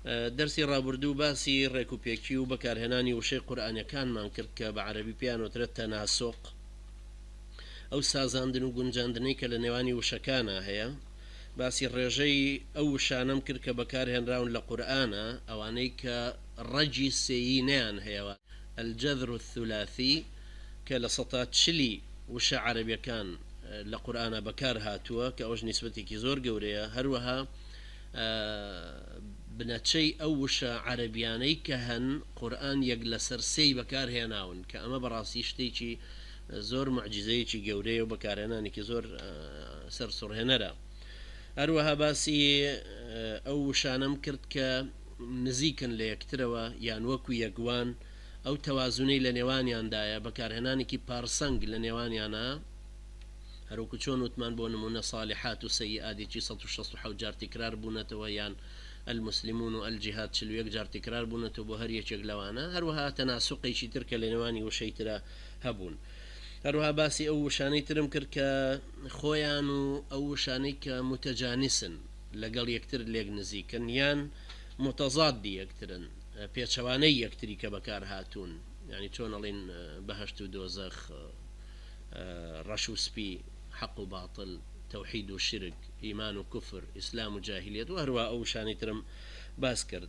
درسي رابردوو باسی ڕێکوپێکی و بەکارهێنانی وشەی قورئانیەکانمان کرد کە بە عەرەبی پیانۆترێت تەناسوق ئەو سازاندن و گونجاندنەی کە لە نێوانی وشەکانە هەیە باسی ڕێژەی ئەو وشانەم کرد کە بەکارهێنراون لە قورئانە ئەوانەی کە ڕەجی سێینیان هەیەوە الجذر الثلاثي کە لە 140 وشە عەرەبیەکان لە قورئانە بەکار هاتووە کە ئەوش نیسبەتێکی زۆر گەورەیە هەروەها بنەچەی ئەو وشە عەرەبیانەی کە هەن قورئان یەک لەسەر سێی بەکارهێناون کە ئەمە بەڕاستی شتێکی زۆر معجزەیەکی گەورەیە و بەکارهێنانێکی زۆر سەرسوڕهێنەرە هەروەها باسی ئەو وشانەم کرد کە نزیکن لە یەکترەوە یان وەکو یەکوان ئەو تەوازونەی لە نێوانیاندایە بەکارهێنانێکی پارسەنگ لە نێوانیانە هەروکو چۆن وتمان بۆ نمونە صالحات و سەیئاتێکی 167 جار تکرار بوونەتەوە یان المسلمون و الجهاد 41 جار تکرار بوونەتەوە بۆ هەر یەکێک لەوانە هەروەها تەناسوقێکی تر کە لە نێوانی وشەی ترە هەبوون هەروەها باسی ئەو وشانەی ترم کرد کە خۆیان و ئەو وشانەی کە متەجانسن لەگەڵ یەکتر لێک نزیکن یان متەضادی یەکترن پێچەوانەی یەکتری کە بەکار هاتوون یعنی چۆن ئەڵێن بەهەشت و دۆزەخ ڕەش و سپی حق و باطل توحید و شرک ئیمان و کوفر ئیسلام و جاهلیەت و هەروە ئەو وشانەی ترم باس کرد